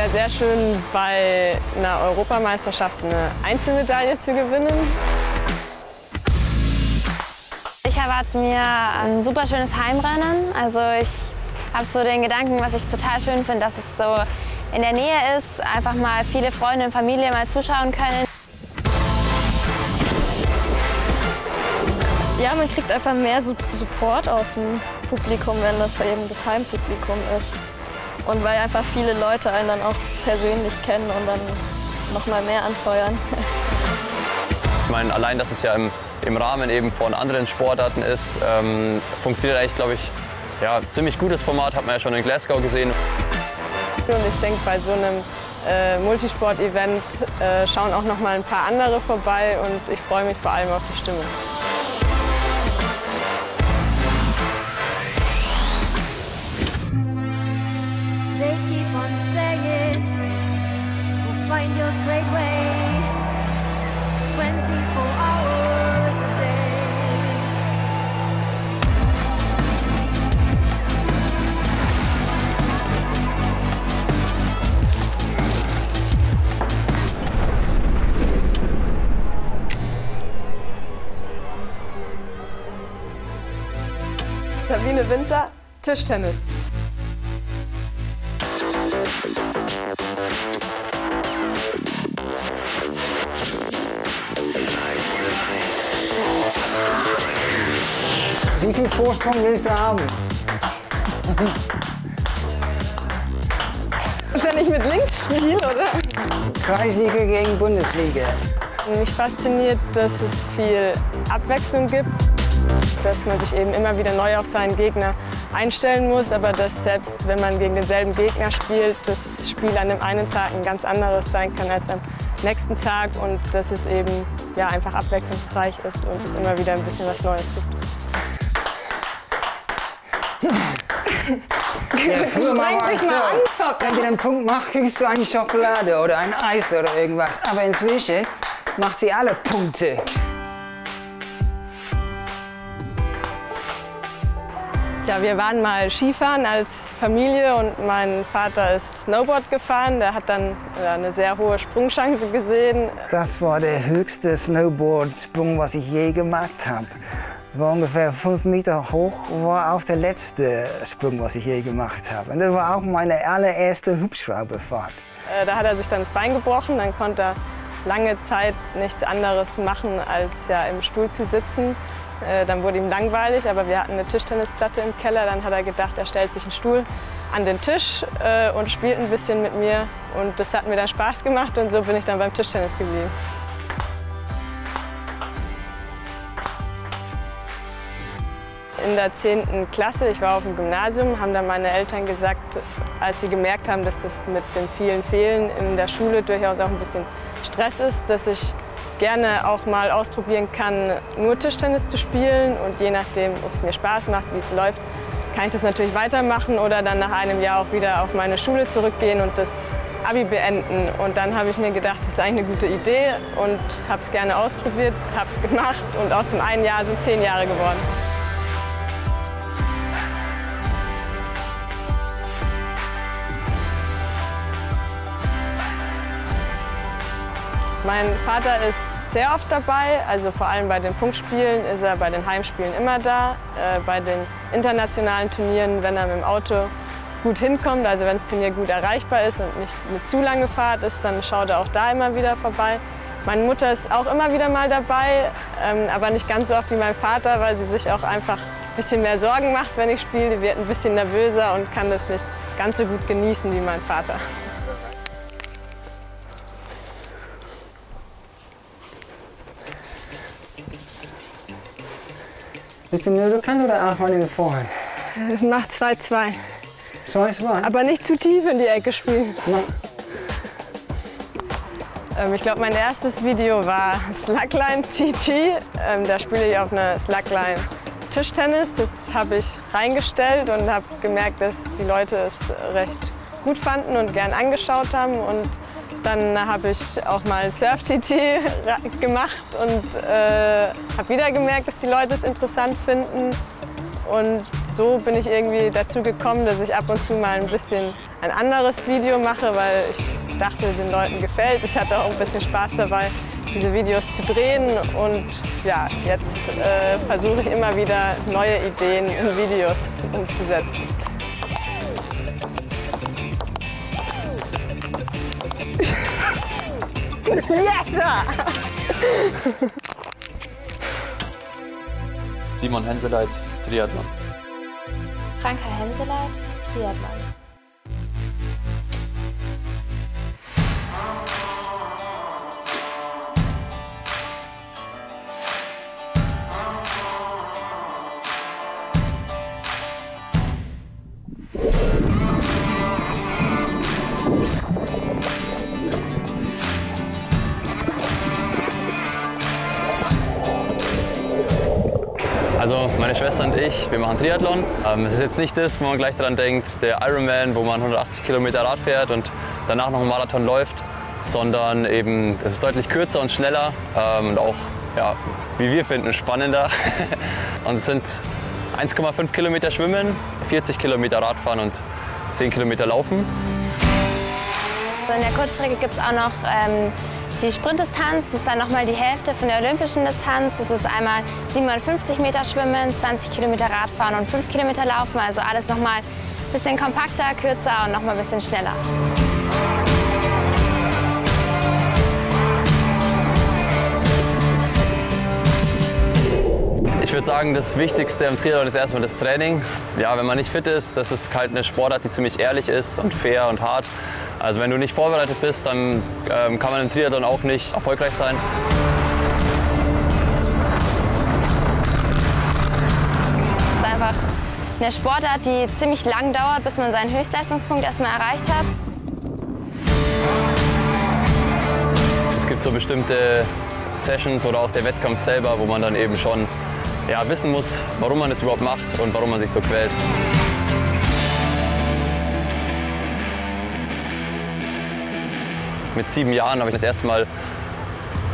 mal sehr schön, bei einer Europameisterschaft eine Einzelmedaille zu gewinnen. Ich erwarte mir ein super schönes Heimrennen. Also ich habe so den Gedanken, was ich total schön finde, dass es so in der Nähe ist, einfach mal viele Freunde und Familie mal zuschauen können. Ja, man kriegt einfach mehr Support aus dem Publikum, wenn das eben das Heimpublikum ist. Und weil einfach viele Leute einen dann auch persönlich kennen und dann noch mal mehr anfeuern. Ich meine, allein, dass es ja im Rahmen eben von anderen Sportarten ist, funktioniert eigentlich, glaube ich, ja, ziemlich gutes Format, hat man ja schon in Glasgow gesehen. Und ich denke, bei so einem Multisport-Event schauen auch noch mal ein paar andere vorbei und ich freue mich vor allem auf die Stimmung. They keep on saying, we'll find your straight way, 24 hours a day. Sabine Winter, Tischtennis. Wie viel Vorsprung willst du haben? Wenn ich mit links spiele, oder? Kreisliga gegen Bundesliga. Mich fasziniert, dass es viel Abwechslung gibt, dass man sich eben immer wieder neu auf seinen Gegner einstellen muss, aber dass selbst wenn man gegen denselben Gegner spielt, das Spiel an dem einen Tag ein ganz anderes sein kann als am nächsten Tag und dass es eben ja, einfach abwechslungsreich ist und es immer wieder ein bisschen was Neues gibt. Ja, früher mal war es so, wenn du den Punkt machst, kriegst du eine Schokolade oder ein Eis oder irgendwas. Aber inzwischen macht sie alle Punkte. Ja, wir waren mal Skifahren als Familie und mein Vater ist Snowboard gefahren. Der hat dann eine sehr hohe Sprungchance gesehen. Das war der höchste Snowboard-Sprung, was ich je gemacht habe. War ungefähr 5 Meter hoch, war auch der letzte Sprung, was ich je gemacht habe. Und das war auch meine allererste Hubschrauberfahrt. Da hat er sich dann das Bein gebrochen, dann konnte er lange Zeit nichts anderes machen, als ja im Stuhl zu sitzen. Dann wurde ihm langweilig, aber wir hatten eine Tischtennisplatte im Keller. Dann hat er gedacht, er stellt sich einen Stuhl an den Tisch und spielt ein bisschen mit mir. Und das hat mir dann Spaß gemacht und so bin ich dann beim Tischtennis geblieben. In der 10. Klasse, ich war auf dem Gymnasium, haben dann meine Eltern gesagt, als sie gemerkt haben, dass das mit dem vielen Fehlen in der Schule durchaus auch ein bisschen Stress ist, dass ich gerne auch mal ausprobieren kann, nur Tischtennis zu spielen und je nachdem, ob es mir Spaß macht, wie es läuft, kann ich das natürlich weitermachen oder dann nach einem Jahr auch wieder auf meine Schule zurückgehen und das Abi beenden. Und dann habe ich mir gedacht, das ist eigentlich eine gute Idee und habe es gerne ausprobiert, habe es gemacht und aus dem einen Jahr sind 10 Jahre geworden. Mein Vater ist sehr oft dabei, also vor allem bei den Punktspielen ist er bei den Heimspielen immer da. Bei den internationalen Turnieren, wenn er mit dem Auto gut hinkommt, also wenn das Turnier gut erreichbar ist und nicht eine zu lange Fahrt ist, dann schaut er auch da immer wieder vorbei. Meine Mutter ist auch immer wieder mal dabei, aber nicht ganz so oft wie mein Vater, weil sie sich auch einfach ein bisschen mehr Sorgen macht, wenn ich spiele. Die wird ein bisschen nervöser und kann das nicht ganz so gut genießen wie mein Vater. Bist du nur bekannt oder auch mal vorher? Mach 2-2. 2-2? Aber nicht zu tief in die Ecke spielen. Ich glaube, mein erstes Video war Slackline TT. Da spiele ich auf einer Slackline Tischtennis. Das habe ich reingestellt und habe gemerkt, dass die Leute es recht gut fanden und gern angeschaut haben. Und dann habe ich auch mal Surf-TT gemacht und habe wieder gemerkt, dass die Leute es interessant finden. Und so bin ich irgendwie dazu gekommen, dass ich ab und zu mal ein bisschen ein anderes Video mache, weil ich dachte, den Leuten gefällt. Ich hatte auch ein bisschen Spaß dabei, diese Videos zu drehen. Und ja, jetzt versuche ich immer wieder neue Ideen in Videos umzusetzen. Yes! Simon Henseleit, Triathlon. Franka Henseleit, Triathlon. Also meine Schwester und ich, wir machen Triathlon. Es ist jetzt nicht das, wo man gleich daran denkt, der Ironman, wo man 180 Kilometer Rad fährt und danach noch einen Marathon läuft, sondern eben, es ist deutlich kürzer und schneller und auch, ja, wie wir finden, spannender. Und es sind 1,5 Kilometer Schwimmen, 40 Kilometer Radfahren und 10 Kilometer Laufen. In der Kurzstrecke gibt es auch noch die Sprintdistanz. Das ist dann nochmal die Hälfte von der olympischen Distanz. Das ist einmal 750 Meter Schwimmen, 20 Kilometer Radfahren und 5 Kilometer Laufen. Also alles nochmal ein bisschen kompakter, kürzer und nochmal ein bisschen schneller. Ich würde sagen, das Wichtigste am Triathlon ist erstmal das Training. Ja, wenn man nicht fit ist, das ist halt eine Sportart, die ziemlich ehrlich ist und fair und hart. Also wenn du nicht vorbereitet bist, dann kann man im Triathlon auch nicht erfolgreich sein. Es ist einfach eine Sportart, die ziemlich lang dauert, bis man seinen Höchstleistungspunkt erstmal erreicht hat. Es gibt so bestimmte Sessions oder auch der Wettkampf selber, wo man dann eben schon wissen muss, warum man das überhaupt macht und warum man sich so quält. Mit 7 Jahren habe ich das erste Mal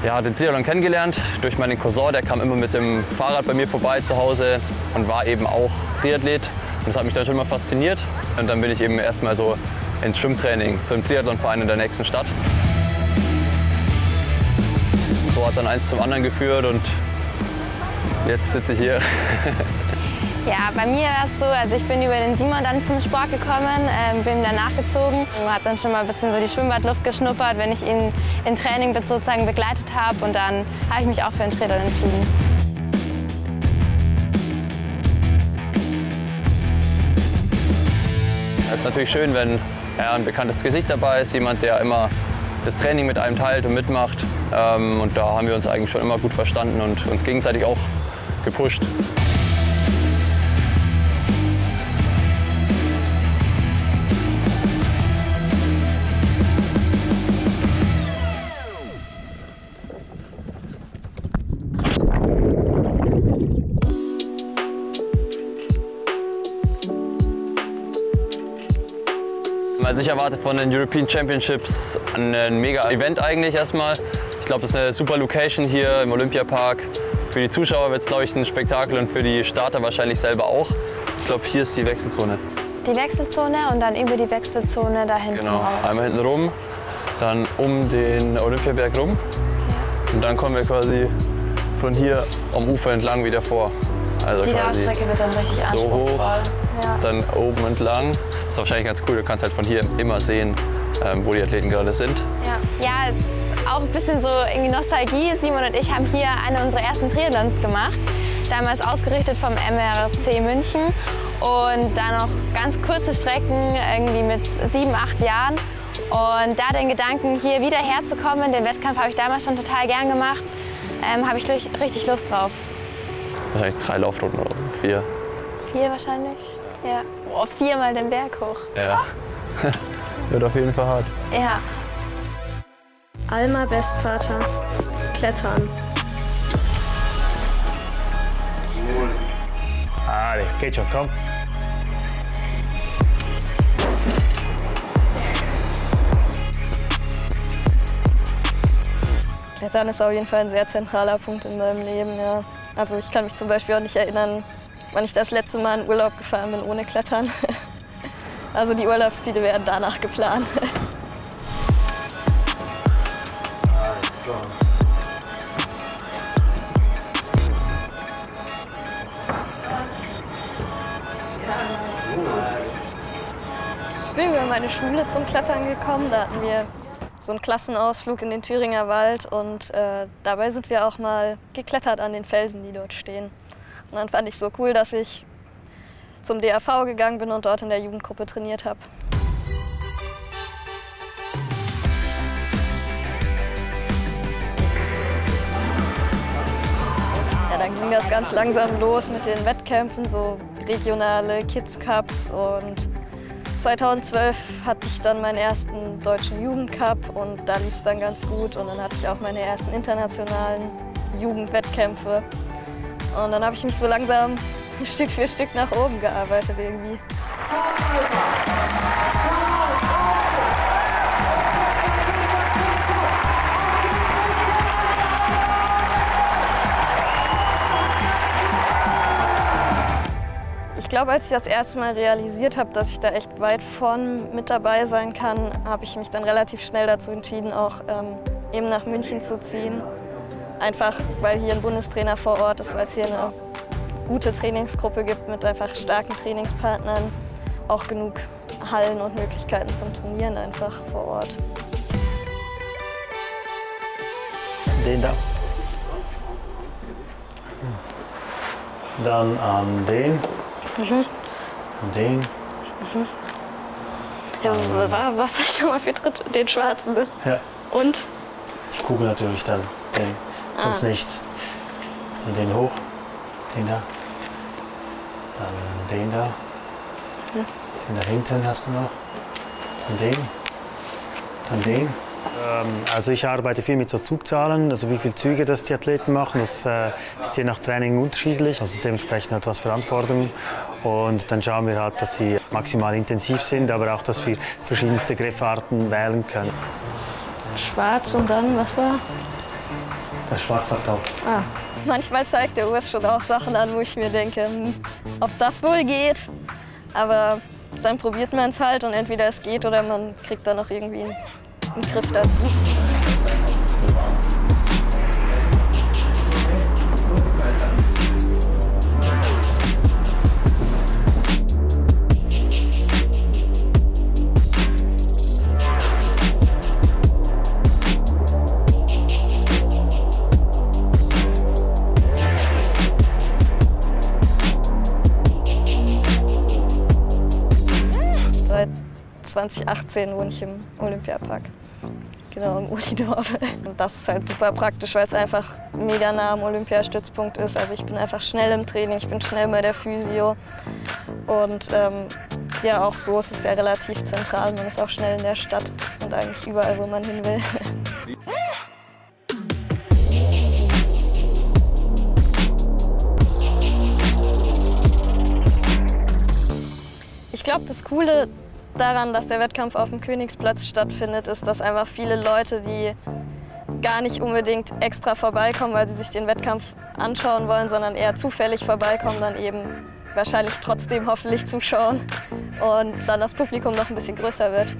den Triathlon kennengelernt durch meinen Cousin. Der kam immer mit dem Fahrrad bei mir vorbei zu Hause und war eben auch Triathlet. Und das hat mich dann schon immer fasziniert. Und dann bin ich eben erstmal so ins Schwimmtraining zum Triathlonverein in der nächsten Stadt. So hat dann eins zum anderen geführt und jetzt sitze ich hier. Ja, bei mir war es so, also ich bin über den Simon dann zum Sport gekommen, bin dann nachgezogen und habe dann schon mal ein bisschen so die Schwimmbadluft geschnuppert, wenn ich ihn im Training sozusagen begleitet habe, und dann habe ich mich auch für den Triathlon entschieden. Es ist natürlich schön, wenn ein bekanntes Gesicht dabei ist, jemand, der immer das Training mit einem teilt und mitmacht. Und da haben wir uns eigentlich schon immer gut verstanden und uns gegenseitig auch gepusht. Also ich erwarte von den European Championships ein mega Event eigentlich erstmal. Ich glaube, das ist eine super Location hier im Olympiapark. Für die Zuschauer wird es, glaube ich, ein Spektakel und für die Starter wahrscheinlich selber auch. Ich glaube, hier ist die Wechselzone. Die Wechselzone und dann über die Wechselzone da hinten Genau, raus. einmal hinten rum, dann um den Olympiaberg rum. Und dann kommen wir quasi von hier am Ufer entlang wieder vor. Also Die quasi Laufstrecke wird dann richtig so anspruchsvoll. hoch, Ja. dann oben entlang. Das ist wahrscheinlich ganz cool, du kannst halt von hier immer sehen, wo die Athleten gerade sind. Ja, auch ein bisschen so irgendwie Nostalgie. Simon und ich haben hier eine unserer ersten Triathlons gemacht. Damals ausgerichtet vom MRC München. Und dann noch ganz kurze Strecken, irgendwie mit 7, 8 Jahren. Und da den Gedanken, hier wieder herzukommen, den Wettkampf habe ich damals schon total gern gemacht, habe ich richtig Lust drauf. Wahrscheinlich 3 Laufrunden oder so, 4. 4 wahrscheinlich? Ja. Oh, 4-mal den Berg hoch. Ja, wird auf jeden Fall hart. Ja. Alma Bestvater. Klettern. Allez, Kecho, komm. Klettern ist auf jeden Fall ein sehr zentraler Punkt in meinem Leben, ja. Also ich kann mich zum Beispiel auch nicht erinnern, wann ich das letzte Mal in Urlaub gefahren bin ohne Klettern. Also die Urlaubsziele werden danach geplant. Ich bin über meine Schule zum Klettern gekommen. Da hatten wir so einen Klassenausflug in den Thüringer Wald und dabei sind wir auch mal geklettert an den Felsen, die dort stehen. Und dann fand ich so cool, dass ich zum DAV gegangen bin und dort in der Jugendgruppe trainiert habe. Ja, dann ging das ganz langsam los mit den Wettkämpfen, so regionale Kids Cups, und 2012 hatte ich dann meinen ersten deutschen Jugendcup und da lief es dann ganz gut, und dann hatte ich auch meine ersten internationalen Jugendwettkämpfe und dann habe ich mich so langsam Stück für Stück nach oben gearbeitet irgendwie. Ich glaube, als ich das erste Mal realisiert habe, dass ich da echt weit vorn mit dabei sein kann, habe ich mich dann relativ schnell dazu entschieden, auch eben nach München zu ziehen. Einfach, weil hier ein Bundestrainer vor Ort ist, weil es hier eine gute Trainingsgruppe gibt mit einfach starken Trainingspartnern, auch genug Hallen und Möglichkeiten zum Trainieren einfach vor Ort. Den da. Dann an den. Mhm. An den. Mhm. Ja, was soll ich schon mal für Tritt? Den schwarzen, ne? Ja. Und? Die Kugel natürlich dann. Den. Sonst nichts. Dann den hoch. Den da. Dann den da. Mhm. Den da hinten hast du noch. Dann den. Dann den. Also ich arbeite viel mit so Zugzahlen, also wie viele Züge das die Athleten machen. Das ist je nach Training unterschiedlich, also dementsprechend hat was für Anforderungen. Und dann schauen wir halt, dass sie maximal intensiv sind, aber auch, dass wir verschiedenste Griffarten wählen können. Schwarz und dann, was war? Das Schwarz war top. Ah. Manchmal zeigt der Urs schon auch Sachen an, wo ich mir denke, ob das wohl geht. Aber dann probiert man es halt und entweder es geht oder man kriegt dann noch irgendwie einen Griff dazu. Seit 2018 wohne ich im Olympiapark. Genau, im Uhlidorf. Und das ist halt super praktisch, weil es einfach mega nah am Olympiastützpunkt ist. Also ich bin einfach schnell im Training, ich bin schnell bei der Physio. Und ja, auch so ist es ja relativ zentral. Man ist auch schnell in der Stadt und eigentlich überall, wo man hin will. Ich glaube, das Coole daran, dass der Wettkampf auf dem Königsplatz stattfindet, ist, dass einfach viele Leute, die gar nicht unbedingt extra vorbeikommen, weil sie sich den Wettkampf anschauen wollen, sondern eher zufällig vorbeikommen, dann eben wahrscheinlich trotzdem hoffentlich zuschauen und dann das Publikum noch ein bisschen größer wird.